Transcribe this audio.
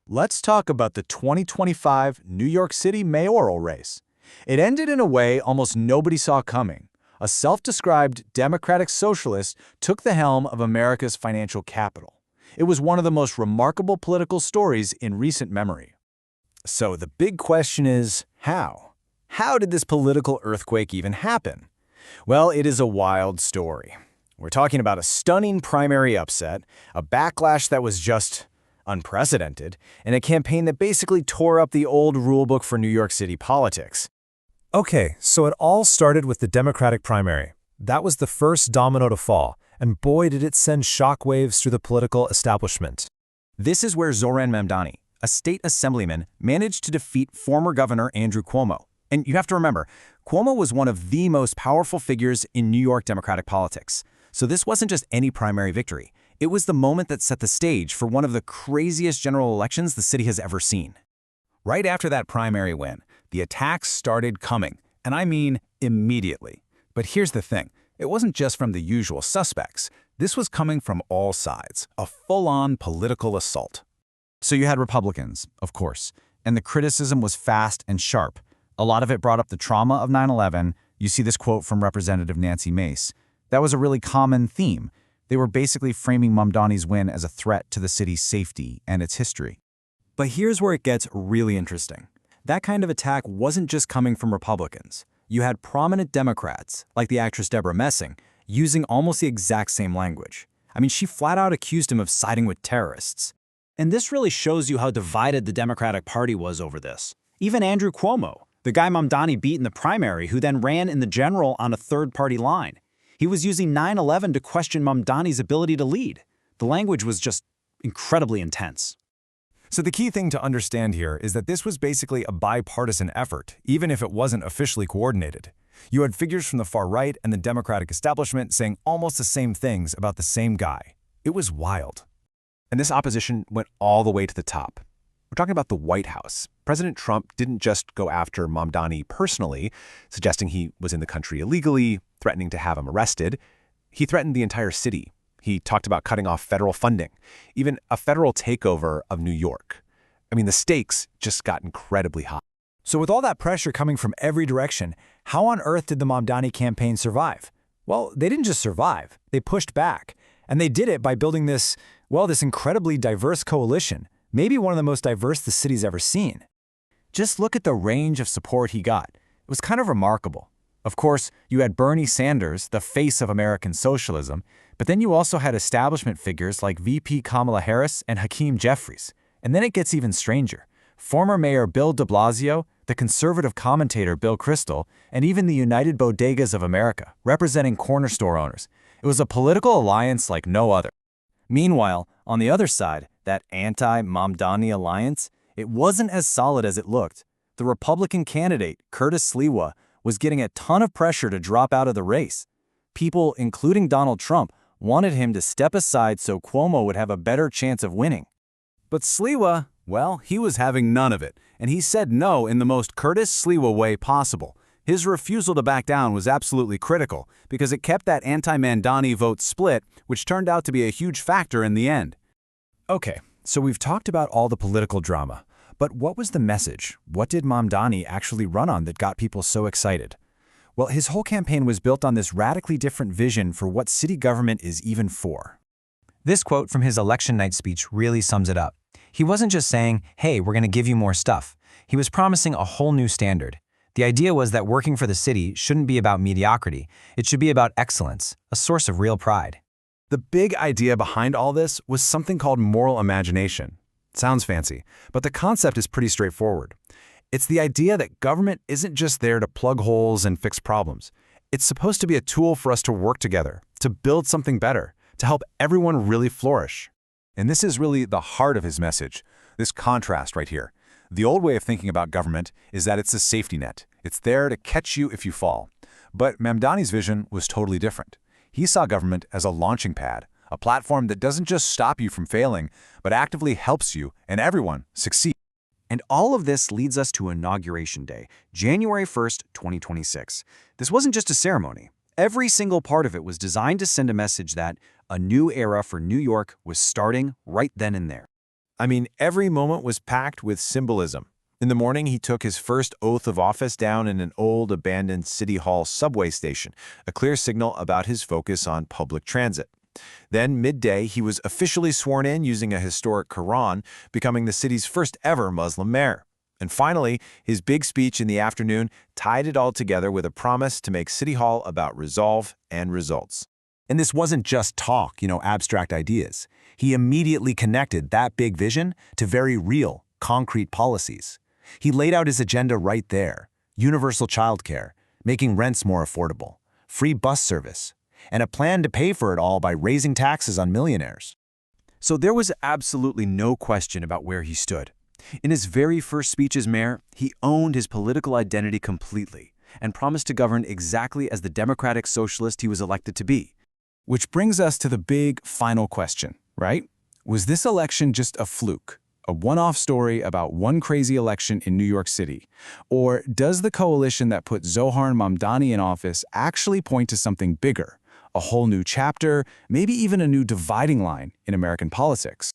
Let's talk about the 2025 New York City mayoral race. It ended in a way almost nobody saw coming. A self-described democratic socialist took the helm of America's financial capital. It was one of the most remarkable political stories in recent memory. So the big question is, how? How did this political earthquake even happen? Well, it is a wild story. We're talking about a stunning primary upset, a backlash that was just unprecedented, and a campaign that basically tore up the old rulebook for New York City politics. Okay, so it all started with the Democratic primary. That was the first domino to fall, and boy did it send shockwaves through the political establishment. This is where Zohran Mamdani, a state assemblyman, managed to defeat former Governor Andrew Cuomo. And you have to remember, Cuomo was one of the most powerful figures in New York Democratic politics. So this wasn't just any primary victory. It was the moment that set the stage for one of the craziest general elections the city has ever seen. Right after that primary win, the attacks started coming, and I mean immediately. But here's the thing, it wasn't just from the usual suspects. This was coming from all sides, a full-on political assault. So you had Republicans, of course, and the criticism was fast and sharp. A lot of it brought up the trauma of 9/11. You see this quote from Representative Nancy Mace. That was a really common theme. They were basically framing Mamdani's win as a threat to the city's safety and its history. But here's where it gets really interesting. That kind of attack wasn't just coming from Republicans. You had prominent Democrats, like the actress Deborah Messing, using almost the exact same language. I mean, she flat out accused him of siding with terrorists. And this really shows you how divided the Democratic Party was over this. Even Andrew Cuomo, the guy Mamdani beat in the primary, who then ran in the general on a third-party line. He was using 9/11 to question Mamdani's ability to lead. The language was just incredibly intense. So the key thing to understand here is that this was basically a bipartisan effort, even if it wasn't officially coordinated. You had figures from the far right and the Democratic establishment saying almost the same things about the same guy. It was wild. And this opposition went all the way to the top. We're talking about the White House. President Trump didn't just go after Mamdani personally, suggesting he was in the country illegally, threatening to have him arrested. He threatened the entire city. He talked about cutting off federal funding, even a federal takeover of New York. I mean, the stakes just got incredibly high. So with all that pressure coming from every direction, how on earth did the Mamdani campaign survive? Well, they didn't just survive, they pushed back. And they did it by building this incredibly diverse coalition, maybe one of the most diverse the city's ever seen. Just look at the range of support he got. It was kind of remarkable. Of course, you had Bernie Sanders, the face of American socialism, but then you also had establishment figures like VP Kamala Harris and Hakeem Jeffries. And then it gets even stranger. Former Mayor Bill de Blasio, the conservative commentator Bill Kristol, and even the United Bodegas of America, representing corner store owners. It was a political alliance like no other. Meanwhile, on the other side, that anti-Mamdani alliance, it wasn't as solid as it looked. The Republican candidate, Curtis Sliwa, was getting a ton of pressure to drop out of the race. People, including Donald Trump, wanted him to step aside so Cuomo would have a better chance of winning. But Sliwa, well, he was having none of it, and he said no in the most Curtis Sliwa way possible. His refusal to back down was absolutely critical because it kept that anti-Mamdani vote split, which turned out to be a huge factor in the end. Okay, so we've talked about all the political drama, but what was the message? What did Mamdani actually run on that got people so excited? Well, his whole campaign was built on this radically different vision for what city government is even for. This quote from his election night speech really sums it up. He wasn't just saying, hey, we're going to give you more stuff. He was promising a whole new standard. The idea was that working for the city shouldn't be about mediocrity. It should be about excellence, a source of real pride. The big idea behind all this was something called moral imagination. Sounds fancy, but the concept is pretty straightforward. It's the idea that government isn't just there to plug holes and fix problems. It's supposed to be a tool for us to work together, to build something better, to help everyone really flourish. And this is really the heart of his message, this contrast right here. The old way of thinking about government is that it's a safety net. It's there to catch you if you fall. But Mamdani's vision was totally different. He saw government as a launching pad, a platform that doesn't just stop you from failing, but actively helps you and everyone succeed. And all of this leads us to Inauguration Day, January 1st, 2026. This wasn't just a ceremony. Every single part of it was designed to send a message that a new era for New York was starting right then and there. I mean, every moment was packed with symbolism. In the morning, he took his first oath of office down in an old, abandoned City Hall subway station, a clear signal about his focus on public transit. Then, midday, he was officially sworn in using a historic Quran, becoming the city's first ever Muslim mayor. And finally, his big speech in the afternoon tied it all together with a promise to make City Hall about resolve and results. And this wasn't just talk, abstract ideas. He immediately connected that big vision to very real, concrete policies. He laid out his agenda right there: universal childcare, making rents more affordable, free bus service, and a plan to pay for it all by raising taxes on millionaires. So there was absolutely no question about where he stood. In his very first speech as mayor, he owned his political identity completely and promised to govern exactly as the democratic socialist he was elected to be. Which brings us to the big final question, right? Was this election just a fluke, a one-off story about one crazy election in New York City? Or does the coalition that put Zohran Mamdani in office actually point to something bigger, a whole new chapter, maybe even a new dividing line in American politics?